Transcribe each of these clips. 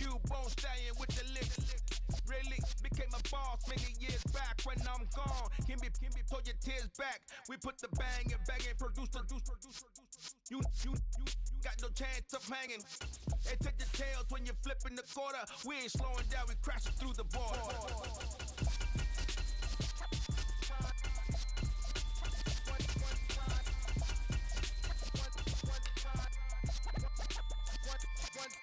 cube bone stallion with the lift. Really became a boss many years back. When I'm gone, can be pull your tears back. We put the bang and produce. You got no chance of hanging. They take the tails when you're flipping the quarter. We ain't slowing down, we crashing through the border.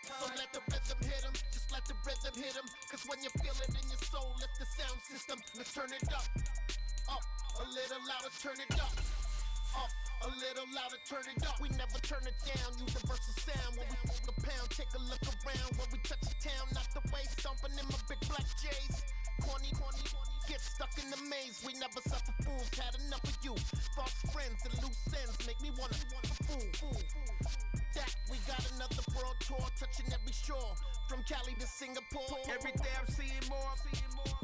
So let the rhythm hit 'em, just let the rhythm hit 'em. Cause when you feel it in your soul, lift the sound system. Let's turn it up, a little louder, turn it up, a little louder, turn it up. We never turn it down, universal sound. When we move the pound, take a look around. When we touch the town, not the way, stomping in my big black J's. Corny, get stuck in the maze. We never suffer fools, had enough of you. False friends and loose ends make me wanna fool. That we got another world tour, touching every shore, from Cali to Singapore. Every day I'm seeing more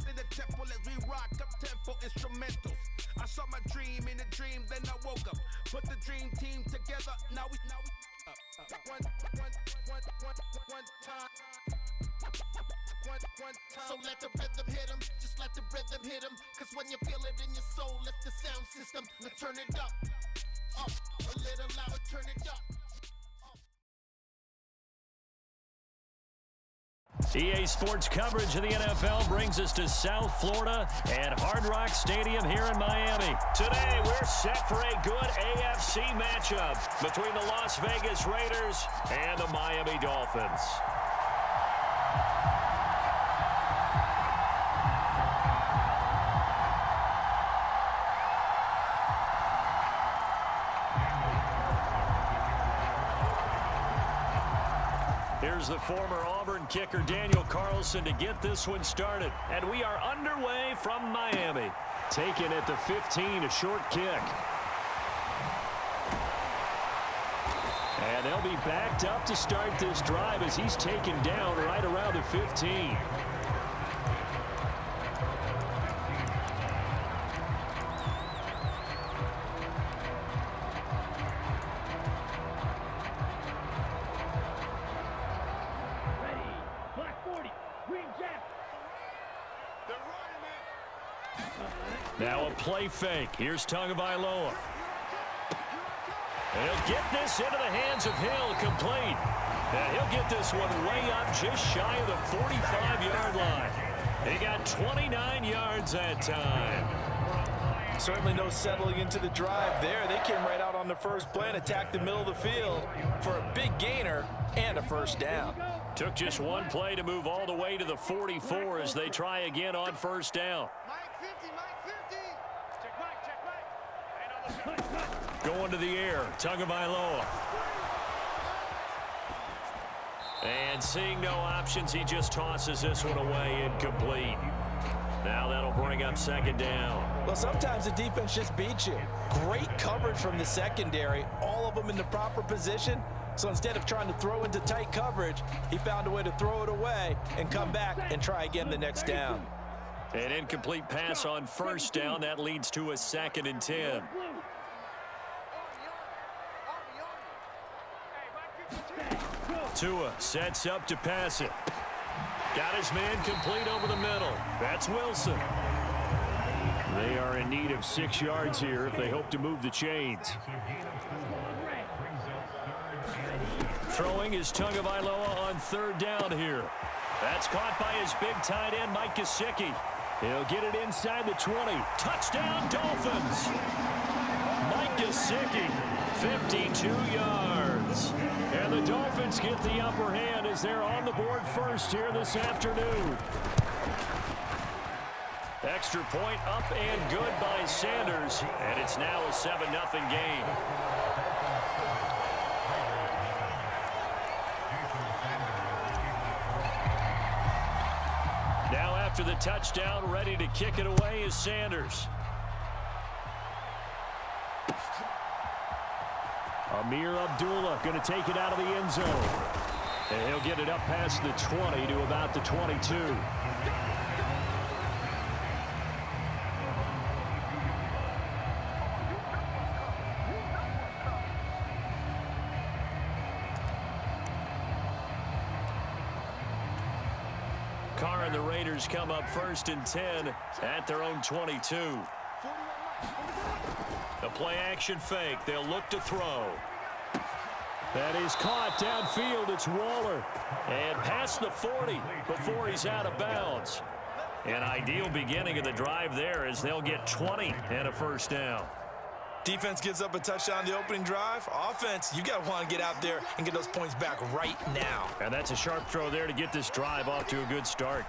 in the temple as we rock up tempo instrumentals. I saw my dream in a dream, then I woke up. Put the dream team together. Now we one time. So let the rhythm hit 'em, just let the rhythm hit 'em. Cause when you feel it in your soul, lift the sound system. Let's turn it up, a little louder, turn it up. EA Sports coverage of the NFL brings us to South Florida and Hard Rock Stadium here in Miami. Today, we're set for a good AFC matchup between the Las Vegas Raiders and the Miami Dolphins. Here's the former Auburn kicker Daniel Carlson to get this one started. And we are underway from Miami. Taken at the 15, a short kick. And they'll be backed up to start this drive as he's taken down right around the 15. Now a play fake. Here's Tagovailoa. And he'll get this into the hands of Hill, complete. And he'll get this one way up just shy of the 45-yard line. He got 29 yards that time. Certainly no settling into the drive there. They came right out on the first play and attacked the middle of the field for a big gainer and a first down. Took just one play to move all the way to the 44 as they try again on first down. Going to the air, Tagovailoa. And seeing no options, he just tosses this one away, incomplete. Now that'll bring up second down. Well, sometimes the defense just beats you. Great coverage from the secondary, all of them in the proper position. So instead of trying to throw into tight coverage, he found a way to throw it away and come back and try again the next down. An incomplete pass on first down. That leads to a 2nd and 10. Tua sets up to pass it. Got his man complete over the middle. That's Wilson. They are in need of 6 yards here if they hope to move the chains. Throwing is Tagovailoa on third down here. That's caught by his big tight end, Mike Gesicki. He'll get it inside the 20. Touchdown, Dolphins! Mike Gesicki, 52 yards. And the Dolphins get the upper hand as they're on the board first here this afternoon. Extra point up and good by Sanders. And it's now a 7-0 game. Now after the touchdown, ready to kick it away is Sanders. Amir Abdullah going to take it out of the end zone. And he'll get it up past the 20 to about the 22. and the Raiders come up 1st and 10 at their own 22. The play-action fake. They'll look to throw. That is caught downfield. It's Waller. And past the 40 before he's out of bounds. An ideal beginning of the drive there as they'll get 20 and a first down. Defense gives up a touchdown the opening drive. Offense, you got to want to get out there and get those points back right now. And that's a sharp throw there to get this drive off to a good start.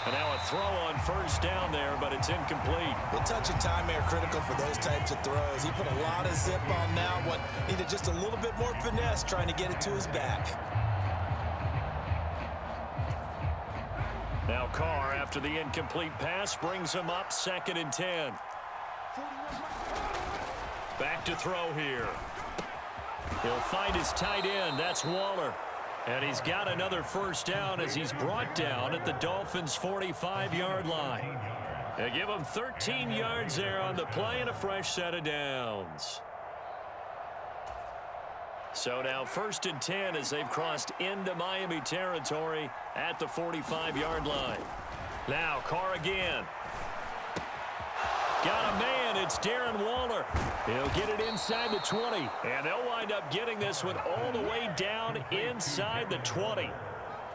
And now a throw on first down there, but it's incomplete. The touch and timing are critical for those types of throws. He put a lot of zip on that one. Needed just a little bit more finesse trying to get it to his back. Now Carr, after the incomplete pass, brings him up 2nd and 10. Back to throw here. He'll find his tight end. That's Waller. And he's got another first down as he's brought down at the Dolphins' 45-yard line. They give him 13 yards there on the play and a fresh set of downs. So now 1st and 10 as they've crossed into Miami territory at the 45-yard line. Now Carr again. Got a man. It's Darren Waller. He'll get it inside the 20. And they'll wind up getting this one all the way down inside the 20.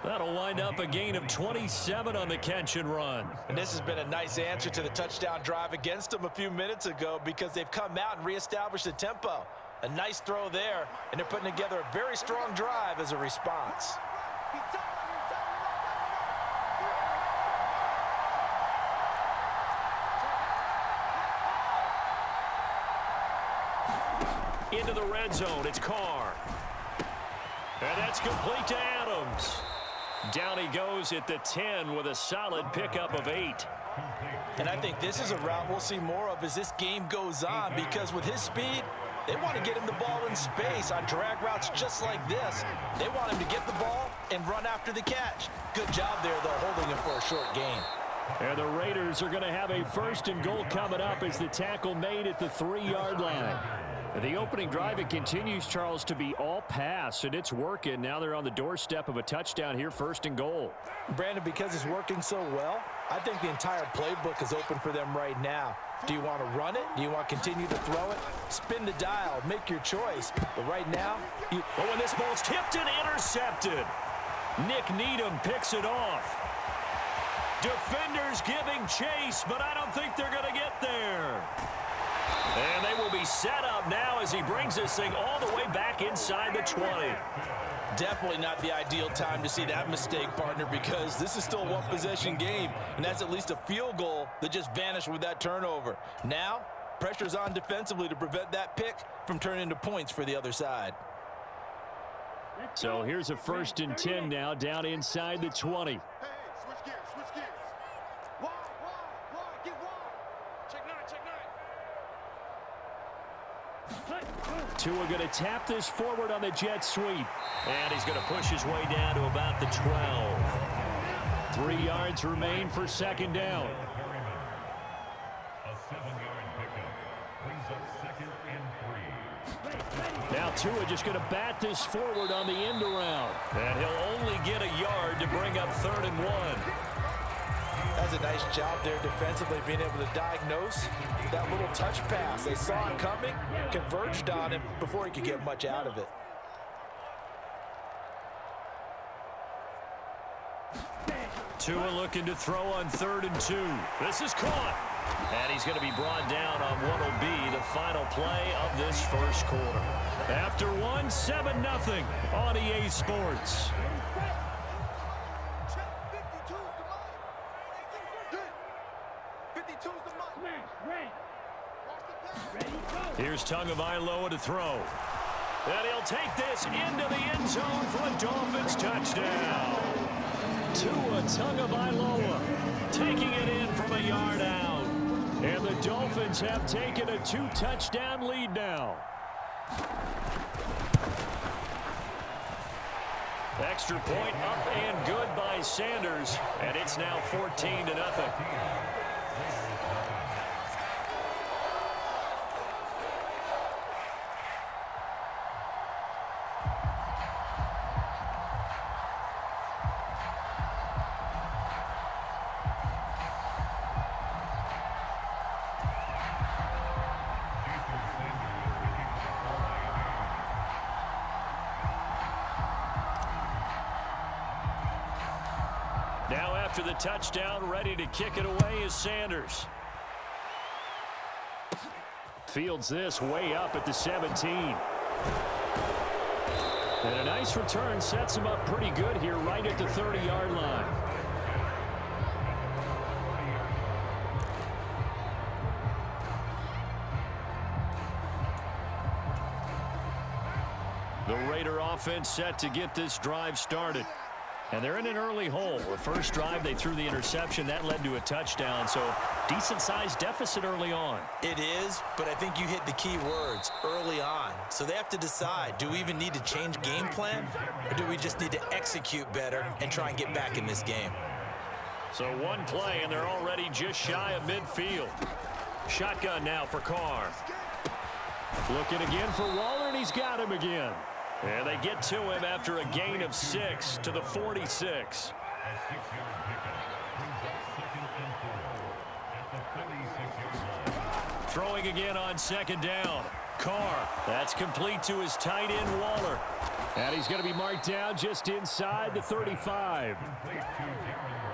That'll wind up a gain of 27 on the catch and run. And this has been a nice answer to the touchdown drive against them a few minutes ago because they've come out and reestablished the tempo. A nice throw there, and they're putting together a very strong drive as a response. Into the red zone, it's Carr. And that's complete to Adams. Down he goes at the 10 with a solid pickup of 8. And I think this is a route we'll see more of as this game goes on because with his speed, they want to get him the ball in space on drag routes just like this. They want him to get the ball and run after the catch. Good job there, though, holding him for a short gain. And the Raiders are going to have a 1st and goal coming up as the tackle made at the 3-yard line. The opening drive, it continues, Charles, to be all pass, and it's working. Now they're on the doorstep of a touchdown here, 1st and goal. Brandon, because it's working so well, I think the entire playbook is open for them right now. Do you want to run it? Do you want to continue to throw it? Spin the dial. Make your choice. But right now, when this ball's tipped and intercepted. Nick Needham picks it off. Defenders giving chase, but I don't think they're going to get there. And they will be set up now as he brings this thing all the way back inside the 20. Definitely not the ideal time to see that mistake, partner, because this is still a one-possession game, and that's at least a field goal that just vanished with that turnover. Now, pressure's on defensively to prevent that pick from turning into points for the other side. So here's a 1st and 10 now down inside the 20. Hey, switch gears, switch gears. Wide, get wide. Check 9, check 9. Tua going to tap this forward on the jet sweep. And he's going to push his way down to about the 12. 3 yards remain for 2nd down. A 7-yard pickup brings up 2nd and 3. Now Tua just going to bat this forward on the end around. And he'll only get a yard to bring up 3rd and 1. That's a nice job there defensively, being able to diagnose that little touch pass. They saw it coming, converged on him before he could get much out of it. Tua looking to throw on 3rd and 2. This is caught. And he's going to be brought down on what will be the final play of this 1st quarter. After 7-0 on EA Sports. Here's Tagovailoa to throw. And he'll take this into the end zone for a Dolphins touchdown. Tua Tagovailoa taking it in from a yard out. And the Dolphins have taken a 2-touchdown lead now. Extra point up and good by Sanders. And it's now 14-0. Now after the touchdown, ready to kick it away is Sanders. Fields this way up at the 17. And a nice return sets him up pretty good here right at the 30-yard line. The Raider offense set to get this drive started. And they're in an early hole. The first drive, they threw the interception. That led to a touchdown, so decent-sized deficit early on. It is, but I think you hit the key words, early on. So they have to decide, do we even need to change game plan, or do we just need to execute better and try and get back in this game? So one play, and they're already just shy of midfield. Shotgun now for Carr. Looking again for Waller, and he's got him again. And they get to him after a gain of 6 to the 46. A 6-yard pickup brings up 2nd and 4 at the 36-yard line. Throwing again on 2nd down. Carr. That's complete to his tight end, Waller. And he's going to be marked down just inside the 35.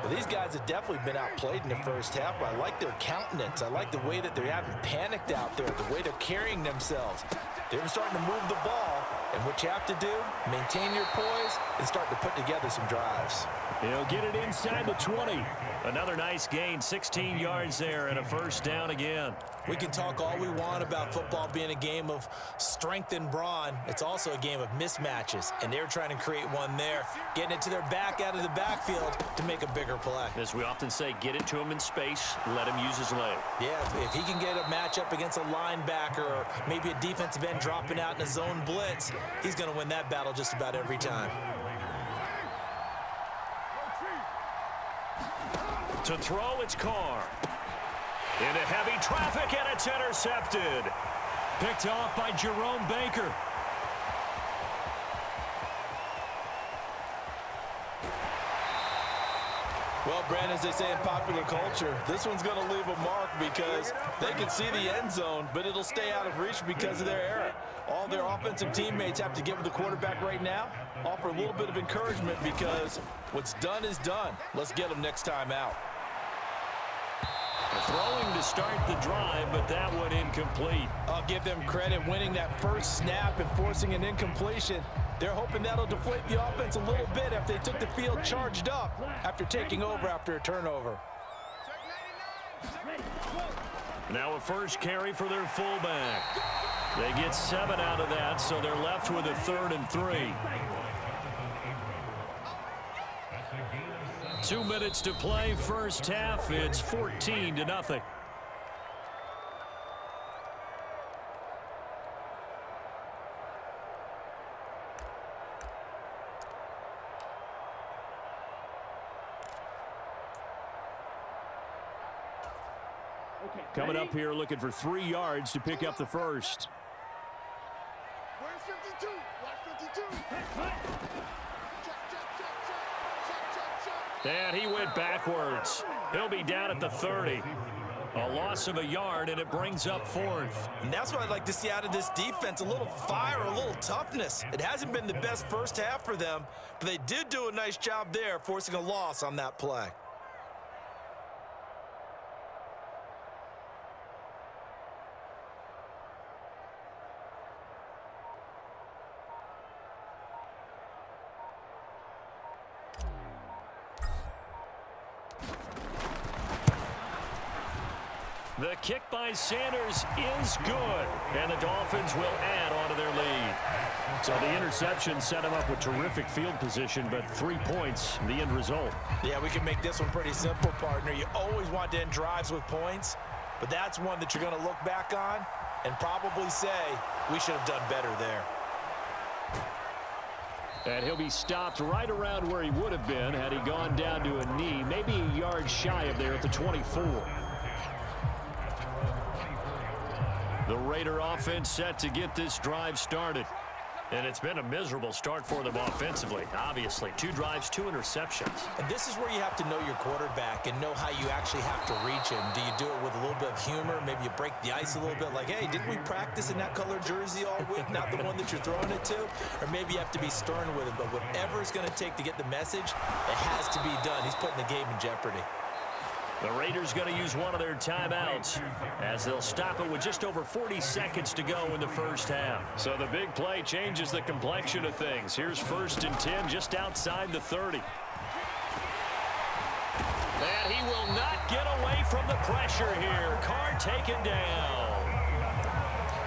Well, these guys have definitely been outplayed in the first half, but I like their countenance. I like the way that they haven't panicked out there, the way they're carrying themselves. They're starting to move the ball, and what you have to do, maintain your poise and start to put together some drives. He'll get it inside the 20. Another nice gain, 16 yards there, and a first down again. We can talk all we want about football being a game of strength and brawn. It's also a game of mismatches, and they're trying to create one there, getting it to their back out of the backfield to make a bigger play. As we often say, get it to him in space, let him use his leg. Yeah, if he can get a matchup against a linebacker or maybe a defensive end dropping out in a zone blitz, he's going to win that battle just about every time. To throw, it's Carr. Into heavy traffic, and it's intercepted. Picked off by Jerome Baker. Well, Brandon, as they say in popular culture, this one's going to leave a mark because they can see the end zone, but it'll stay out of reach because of their error. All their offensive teammates have to give the quarterback right now, offer a little bit of encouragement because what's done is done. Let's get them next time out. Throwing to start the drive, but that one incomplete. I'll give them credit winning that first snap and forcing an incompletion. They're hoping that'll deflate the offense a little bit after they took the field charged up after taking over after a turnover. Now a first carry for their fullback. They get 7 out of that, so they're left with a 3rd and 3. 2 minutes to play, first half. It's 14-0. Coming up here looking for 3 yards to pick up the first. Where's 52? Watch 52. And he went backwards. He'll be down at the 30. A loss of a yard, and it brings up 4th. And that's what I'd like to see out of this defense, a little fire, a little toughness. It hasn't been the best first half for them, but they did do a nice job there, forcing a loss on that play. The kick by Sanders is good, and the Dolphins will add on to their lead. So the interception set him up with terrific field position, but 3 points, the end result. Yeah, we can make this one pretty simple, partner. You always want to end drives with points, but that's one that you're going to look back on and probably say, we should have done better there. And he'll be stopped right around where he would have been had he gone down to a knee, maybe a yard shy of there at the 24. The Raider offense set to get this drive started. And it's been a miserable start for them offensively. Obviously, 2 drives, 2 interceptions. And this is where you have to know your quarterback and know how you actually have to reach him. Do you do it with a little bit of humor? Maybe you break the ice a little bit like, hey, didn't we practice in that color jersey all week? Not the one that you're throwing it to? Or maybe you have to be stern with him. But whatever it's going to take to get the message, it has to be done. He's putting the game in jeopardy. The Raiders going to use one of their timeouts as they'll stop it with just over 40 seconds to go in the first half. So the big play changes the complexion of things. Here's 1st and 10 just outside the 30. And he will not get away from the pressure here. Carr taken down.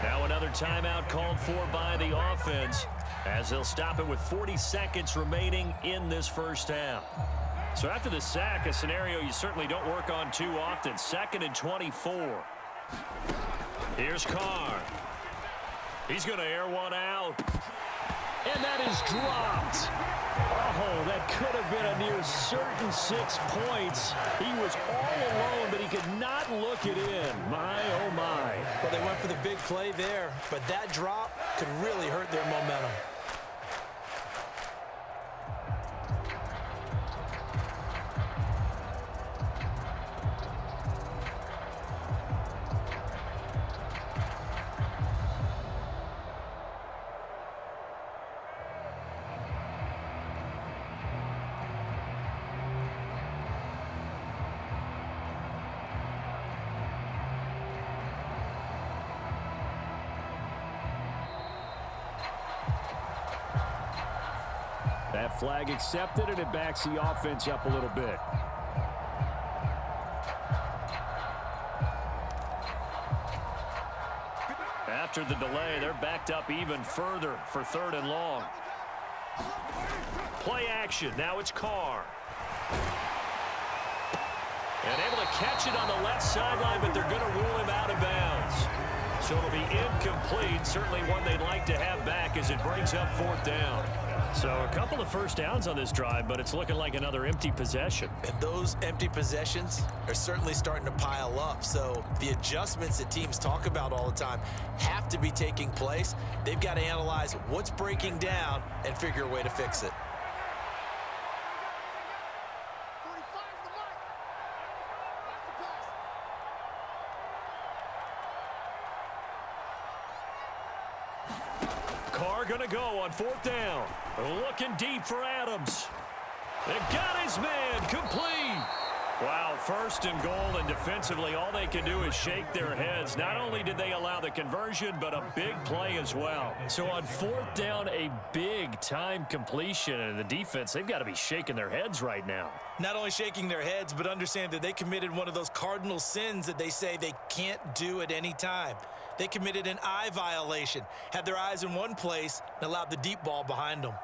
Now another timeout called for by the offense as they'll stop it with 40 seconds remaining in this first half. So after the sack, a scenario you certainly don't work on too often. 2nd and 24. Here's Carr. He's going to air one out. And that is dropped. Oh, that could have been a near certain 6 points. He was all alone, but he could not look it in. My, oh, my. Well, they went for the big play there, but that drop could really hurt their momentum. That flag accepted, and it backs the offense up a little bit. After the delay, they're backed up even further for 3rd and long. Play action. Now it's Carr. And able to catch it on the left sideline, but they're going to rule him out of bounds. So it'll be incomplete. Certainly one they'd like to have back as it brings up 4th down. So a couple of first downs on this drive, but it's looking like another empty possession. And those empty possessions are certainly starting to pile up. So the adjustments that teams talk about all the time have to be taking place. They've got to analyze what's breaking down and figure a way to fix it. Carr going to go on 4th down. Looking deep for Adams. They've got his man complete. Wow, 1st and goal, and defensively all they can do is shake their heads. Not only did they allow the conversion, but a big play as well. So on 4th down, a big time completion, and the defense, they've got to be shaking their heads right now. Not only shaking their heads, but understand that they committed one of those cardinal sins that they say they can't do at any time. They committed an eye violation, had their eyes in one place, and allowed the deep ball behind them.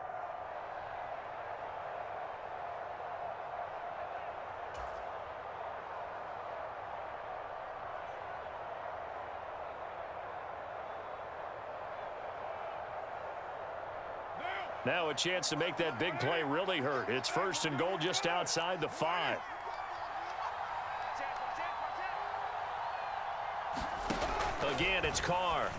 Now a chance to make that big play really hurt. It's 1st and goal just outside the 5. Again, it's Carr.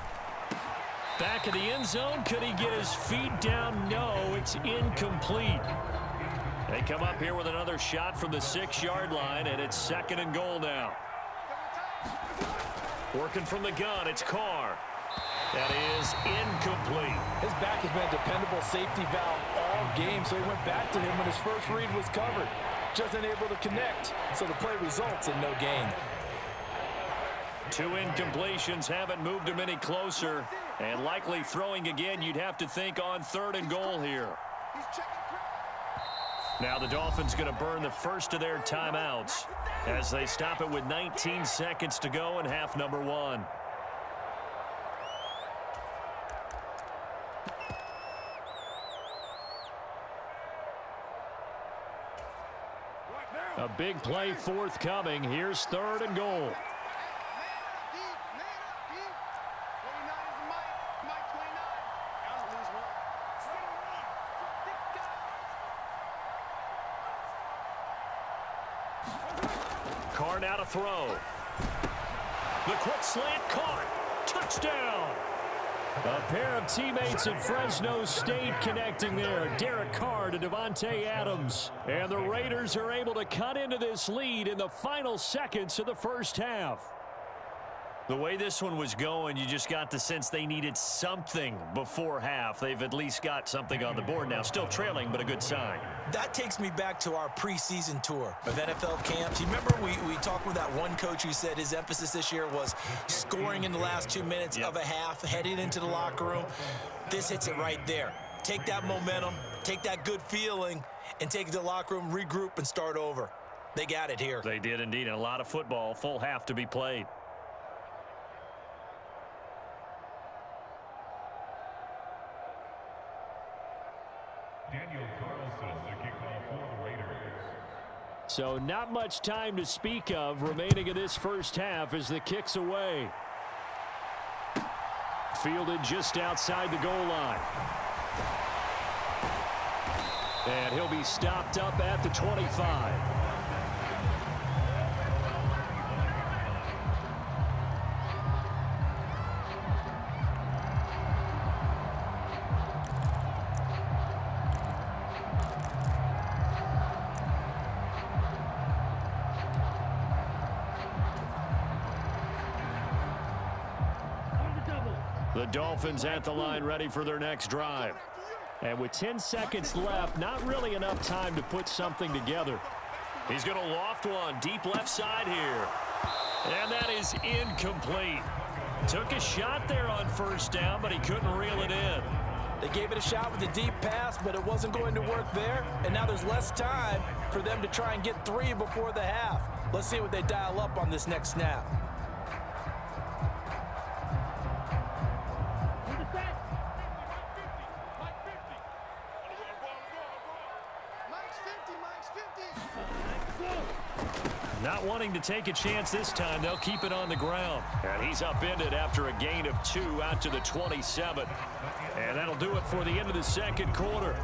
Back of the end zone. Could he get his feet down? No, it's incomplete. They come up here with another shot from the 6-yard line, and it's 2nd and goal now. Working from the gun, it's Carr. That is incomplete. His back has been a dependable safety valve all game, so he went back to him when his first read was covered. Just unable to connect, so the play results in no gain. 2 incompletions haven't moved him any closer, and likely throwing again, you'd have to think on 3rd and goal here. Now the Dolphins going to burn the first of their timeouts as they stop it with 19 seconds to go in half number 1. A big play forthcoming. Here's 3rd and goal. Carr now to throw. The quick slant caught. Touchdown. A pair of teammates at Fresno State connecting there. Derek Carr to Devontae Adams. And the Raiders are able to cut into this lead in the final seconds of the first half. The way this one was going, you just got the sense they needed something before half. They've at least got something on the board now. Still trailing, but a good sign. That takes me back to our preseason tour of NFL camps. You remember we talked with that one coach who said his emphasis this year was scoring in the last 2 minutes of a half, heading into the locker room. This hits it right there. Take that momentum, take that good feeling, and take it to the locker room, regroup, and start over. They got it here. They did indeed, and a lot of football, full half to be played. So not much time to speak of remaining in this first half as the kick's away. Fielded just outside the goal line. And he'll be stopped up at the 25. The Dolphins at the line ready for their next drive. And with 10 seconds left, not really enough time to put something together. He's going to loft one deep left side here. And that is incomplete. Took a shot there on first down, but he couldn't reel it in. They gave it a shot with a deep pass, but it wasn't going to work there. And now there's less time for them to try and get 3 before the half. Let's see what they dial up on this next snap. Not wanting to take a chance this time, they'll keep it on the ground. And he's upended after a gain of 2 out to the 27. And that'll do it for the end of the second quarter.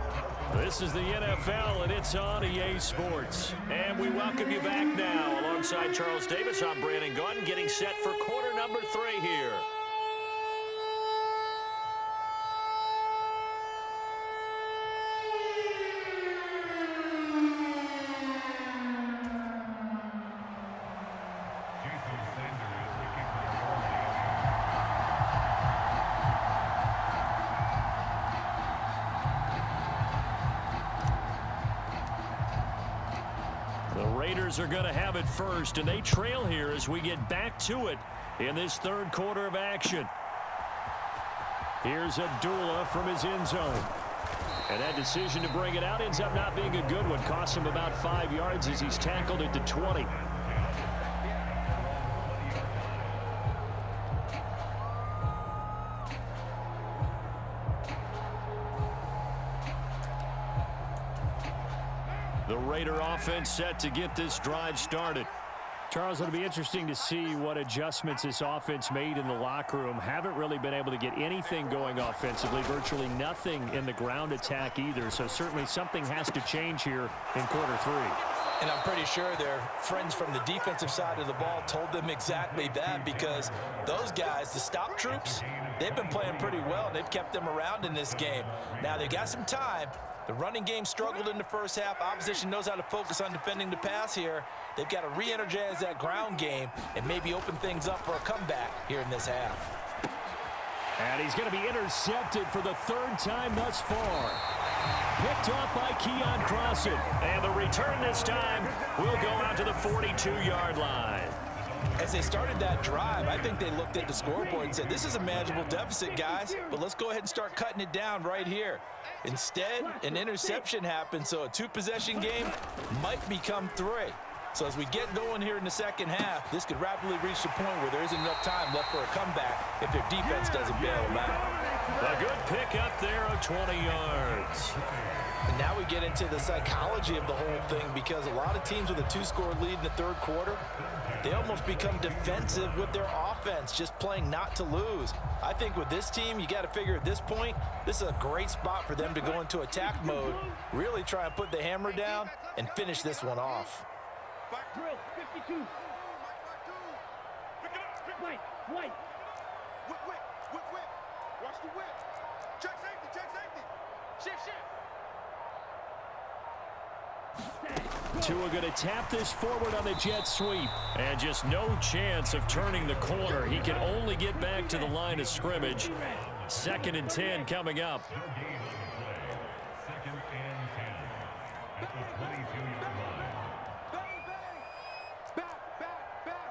This is the NFL, and it's on EA Sports. And we welcome you back now. Alongside Charles Davis, I'm Brandon Gordon, getting set for quarter number 3 here. Are going to have it first, and they trail here as we get back to it in this third quarter of action. Here's Abdullah from his end zone. And that decision to bring it out ends up not being a good one. Costs him about 5 yards as he's tackled at the 20. The Raider offense set to get this drive started. Charles, it'll be interesting to see what adjustments this offense made in the locker room. Haven't really been able to get anything going offensively, virtually nothing in the ground attack either. So certainly something has to change here in quarter 3. And I'm pretty sure their friends from the defensive side of the ball told them exactly that, because those guys, the stop troops, they've been playing pretty well, and they've kept them around in this game. Now, they got some time. The running game struggled in the first half. Opposition knows how to focus on defending the pass here. They've got to re-energize that ground game and maybe open things up for a comeback here in this half. And he's going to be intercepted for the 3rd time thus far. Picked off by Keon Crossan. And the return this time will go out to the 42-yard line. As they started that drive, I think they looked at the scoreboard and said, this is a manageable deficit, guys, but let's go ahead and start cutting it down right here. Instead, an interception happened, so a 2-possession game might become 3. So as we get going here in the second half, this could rapidly reach the point where there isn't enough time left for a comeback if their defense doesn't bail them out. A good pickup there of 20 yards. And now we get into the psychology of the whole thing, because a lot of teams with a 2-score lead in the third quarter, they almost become defensive with their offense, just playing not to lose. I think with this team, you got to figure at this point, this is a great spot for them to go into attack mode, really try and put the hammer down and finish this one off. Drill, 52. White. Watch the whip. Check safety, check safety. Shift. Tua going to tap this forward on the jet sweep. And just no chance of turning the corner. He can only get back to the line of scrimmage. 2nd and 10 coming up. No gain on the play. 2nd and 10 at the 22-yard line. Bang, bang. Back.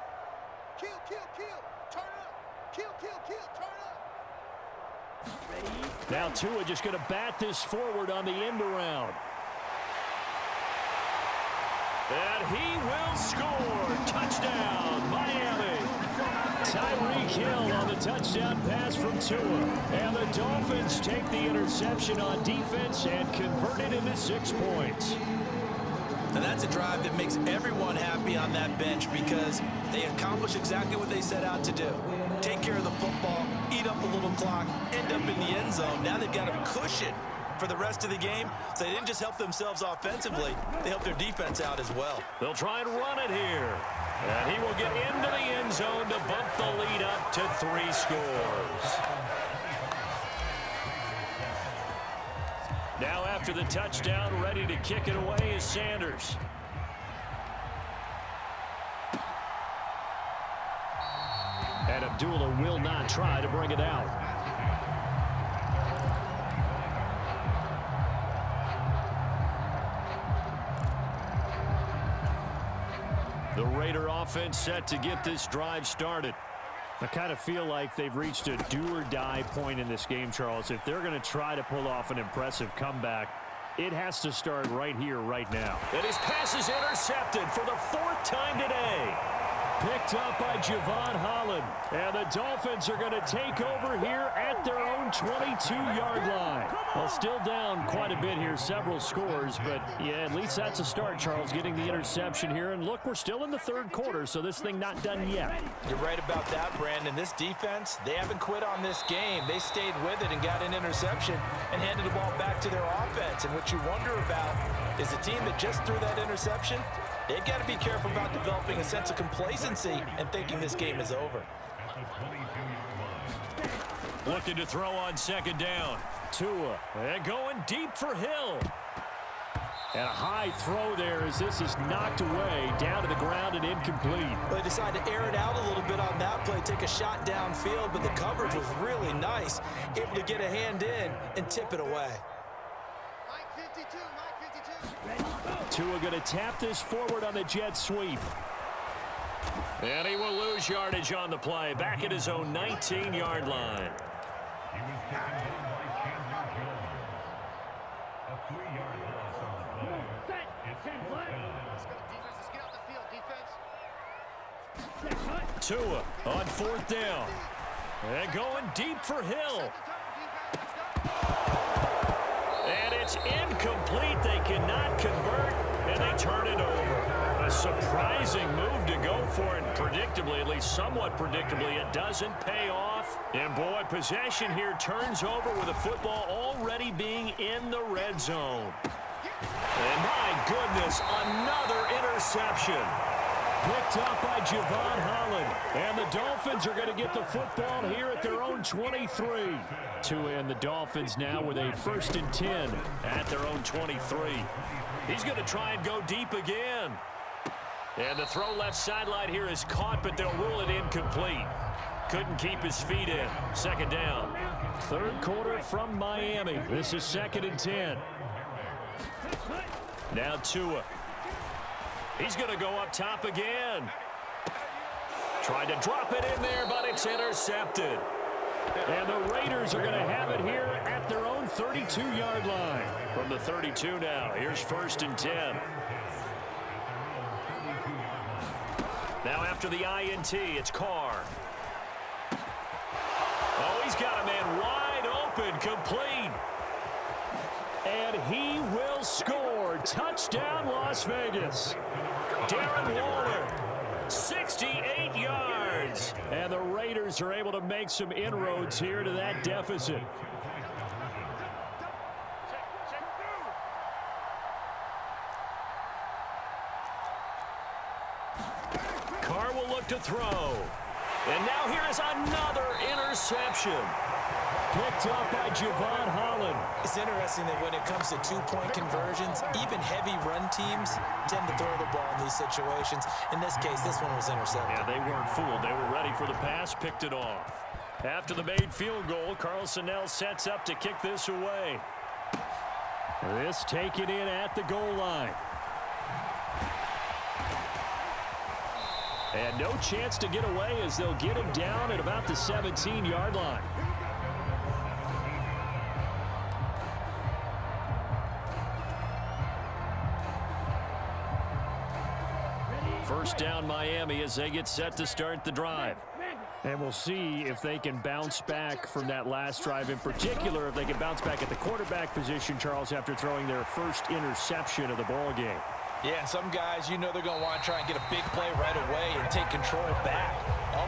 Kill. Turn up. Kill. Turn up. Now Tua just going to bat this forward on the end around. And he will score. Touchdown, Miami. Tyreek Hill on the touchdown pass from Tua. And the Dolphins take the interception on defense and convert it into 6 points. And that's a drive that makes everyone happy on that bench because they accomplish exactly what they set out to do. Take care of the football, eat up a little clock, end up in the end zone. Now they've got a cushion for the rest of the game, so they didn't just help themselves offensively, they helped their defense out as well. They'll try and run it here. And he will get into the end zone to bump the lead up to 3 scores. Now after the touchdown, ready to kick it away is Sanders. And Abdullah will not try to bring it out. The Raider offense set to get this drive started. I kind of feel like they've reached a do-or-die point in this game, Charles. If they're going to try to pull off an impressive comeback, it has to start right here, right now. And his pass is intercepted for the 4th time today. Picked up by Javon Holland. And the Dolphins are going to take over here at their own 22-yard line. Well, still down quite a bit here, several scores. But, yeah, at least that's a start, Charles, getting the interception here. And, look, we're still in the 3rd quarter, so this thing not done yet. You're right about that, Brandon. This defense, they haven't quit on this game. They stayed with it and got an interception and handed the ball back to their offense. And what you wonder about is the team that just threw that interception, they've got to be careful about developing a sense of complacency and thinking this game is over. Looking to throw on 2nd down. Tua, and going deep for Hill. And a high throw there as this is knocked away, down to the ground and incomplete. Well, they decided to air it out a little bit on that play, take a shot downfield, but the coverage was really nice. Able to get a hand in and tip it away. Mike 52. Tua going to tap this forward on the jet sweep. And he will lose yardage on the play, back at his own 19-yard line. He was taken down by Chandler Jones. A 3-yard loss on the play. It's 4th down. Let's go, defense. Let's get out the field, defense. Tua on 4th down. And going deep for Hill. And it's incomplete. They cannot convert, and they turn it over. A surprising move to go for it. Predictably, at least somewhat predictably, it doesn't pay off. And boy, possession here turns over with the football already being in the red zone. And my goodness, another interception. Picked up by Javon Holland. And the Dolphins are going to get the football here at their own 23. Tua and the Dolphins now with a 1st and 10 at their own 23. He's going to try and go deep again. And the throw left sideline here is caught, but they'll rule it incomplete. Couldn't keep his feet in. 2nd down. 3rd quarter from Miami. This is 2nd and 10. Now Tua. He's going to go up top again. Tried to drop it in there, but it's intercepted. And the Raiders are going to have it here at their own 32-yard line. From the 32 now, here's 1st and 10. Now after the INT, it's Carr. Oh, he's got a man wide open, complete. And he will score. Touchdown, Las Vegas. Darren Waller, 68 yards. And the Raiders are able to make some inroads here to that deficit. Carr will look to throw. And now here is another interception. Picked up by Javon Holland. It's interesting that when it comes to two-point conversions, even heavy run teams tend to throw the ball in these situations. In this case, this one was intercepted. Yeah, they weren't fooled. They were ready for the pass, picked it off. After the made field goal, Carlson now sets up to kick this away. This taken in at the goal line. And no chance to get away as they'll get him down at about the 17-yard line. First down Miami as they get set to start the drive. And we'll see if they can bounce back from that last drive, in particular if they can bounce back at the quarterback position, Charles, after throwing their first interception of the ball game. Yeah, and some guys, you know they're going to want to try and get a big play right away and take control back.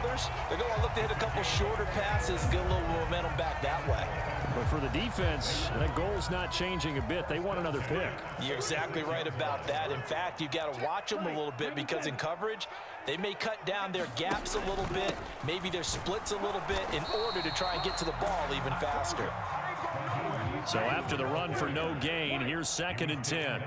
Others, they're going to look to hit a couple shorter passes, get a little momentum back that way. But for the defense, that goal's not changing a bit. They want another pick. You're exactly right about that. In fact, you got to watch them a little bit because in coverage, they may cut down their gaps a little bit, maybe their splits a little bit in order to try and get to the ball even faster. So after the run for no gain, here's 2nd and 10.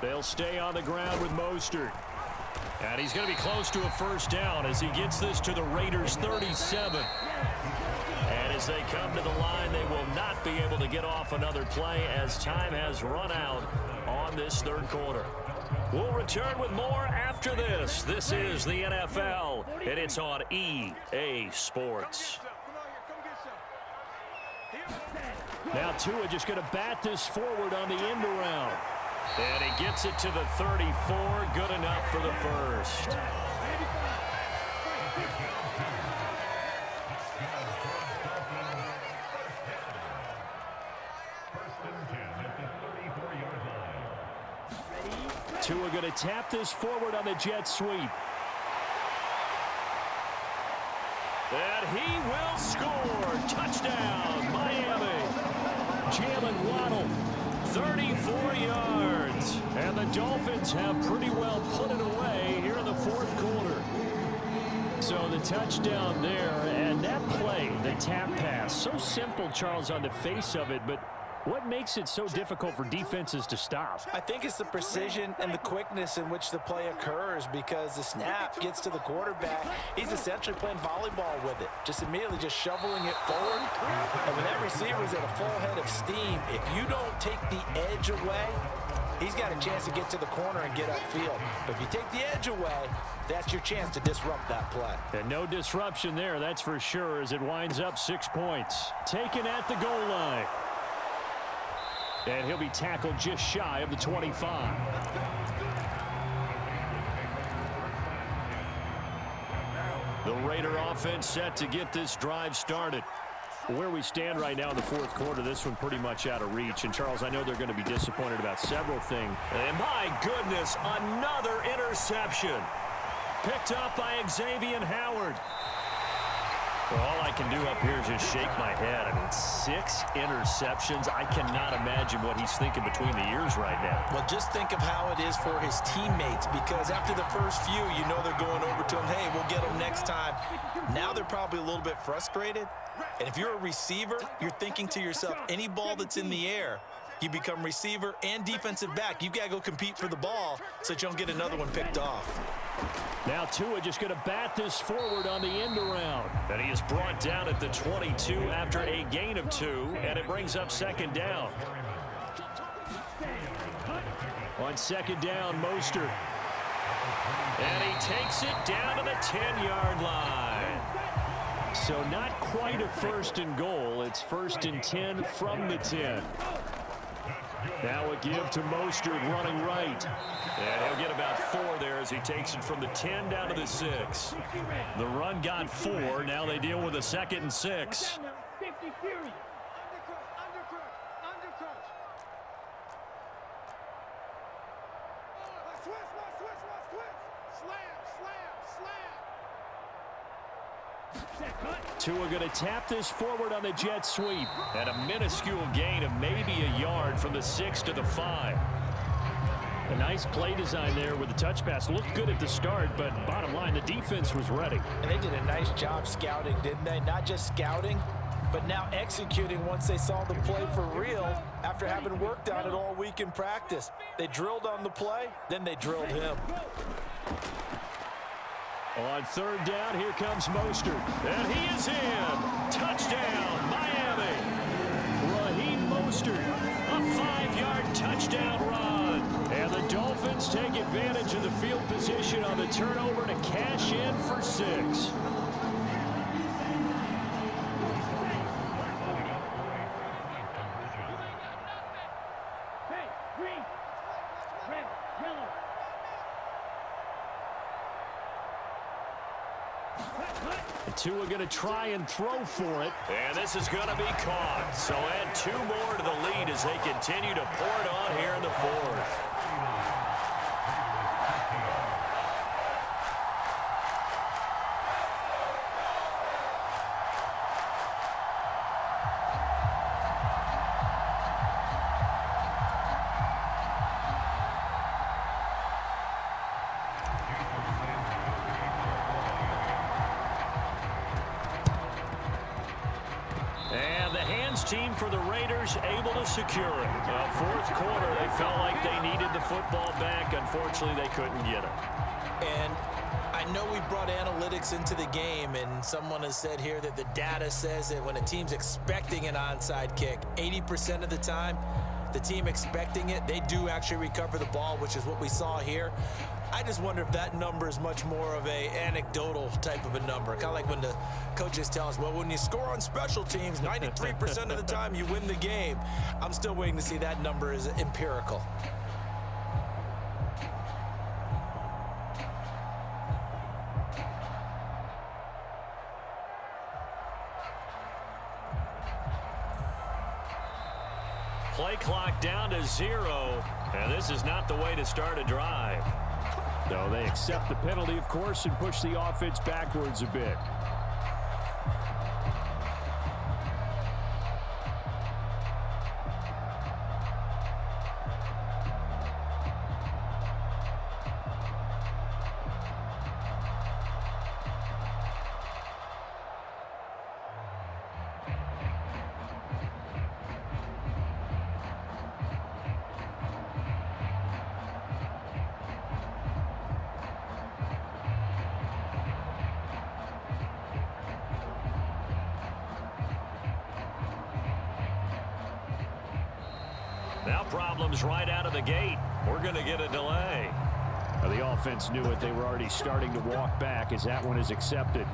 They'll stay on the ground with Mostert. And he's going to be close to a first down as he gets this to the Raiders' 37. And as they come to the line, they will not be able to get off another play as time has run out on this third quarter. We'll return with more after this. This is the NFL, and it's on EA Sports. Now Tua just going to bat this forward on the end around. And he gets it to the 34. Good enough for the first. Tua going to tap this forward on the jet sweep. And he will score. Touchdown, Miami. Jalen Waddle, 34 yards. And the Dolphins have pretty well put it away here in the fourth quarter. So the touchdown there, and that play, the tap pass, so simple, Charles, on the face of it, but what makes it so difficult for defenses to stop? I think it's the precision and the quickness in which the play occurs because the snap gets to the quarterback. He's essentially playing volleyball with it, just immediately just shoveling it forward. And when that receiver's at a full head of steam, if you don't take the edge away, he's got a chance to get to the corner and get upfield. But if you take the edge away, that's your chance to disrupt that play. And no disruption there, that's for sure, as it winds up 6 points. Taken at the goal line. And he'll be tackled just shy of the 25. The Raider offense set to get this drive started. Where we stand right now in the fourth quarter, this one pretty much out of reach. And, Charles, I know they're going to be disappointed about several things. And, my goodness, another interception. Picked up by Xavier Howard. Well, all I can do up here is just shake my head. I mean, 6 interceptions. I cannot imagine what he's thinking between the ears right now. Well, just think of how it is for his teammates, because after the first few, you know they're going over to him, hey, we'll get him next time. Now they're probably a little bit frustrated. And if you're a receiver, you're thinking to yourself, any ball that's in the air, you become receiver and defensive back. You've got to go compete for the ball so that you don't get another one picked off. Now Tua just going to bat this forward on the end around. And he is brought down at the 22 after a gain of 2, and it brings up 2nd down. On 2nd down, Mostert. And he takes it down to the 10-yard line. So not quite a 1st and goal. It's 1st and 10 from the 10. Now a give to Mostert running right. And he'll get about 4 there as he takes it from the 10 down to the 6. The run got 4. Now they deal with a 2nd and 6. Tua going to tap this forward on the jet sweep. And a minuscule gain of maybe a yard from the 6 to the 5. A nice play design there with the touch pass. Looked good at the start, but bottom line, the defense was ready. And they did a nice job scouting, didn't they? Not just scouting, but now executing once they saw the play for real after having worked on it all week in practice. They drilled on the play, then they drilled him. On third down, here comes Mostert. And he is in. Touchdown, Miami. Raheem Mostert, a 5-yard touchdown run. And the Dolphins take advantage of the field position on the turnover to cash in for 6. Tua going to try and throw for it. And this is going to be caught. So add 2 more to the lead as they continue to pour it on here in the 4th. Team for the Raiders able to secure it. Fourth quarter, they felt like they needed the football back. Unfortunately, they couldn't get it. And I know we brought analytics into the game, and someone has said here that the data says that when a team's expecting an onside kick, 80% of the time, the team expecting it, they do actually recover the ball, which is what we saw here. I just wonder if that number is much more of a anecdotal type of a number. Kind of like when the coaches tell us, well, when you score on special teams, 93% of the time you win the game. I'm still waiting to see that number is empirical. Play clock down to 0, and this is not the way to start a drive. No, they accept the penalty, of course, and push the offense backwards a bit. Now problems right out of the gate. We're going to get a delay. Well, the offense knew it. They were already starting to walk back as that one is accepted.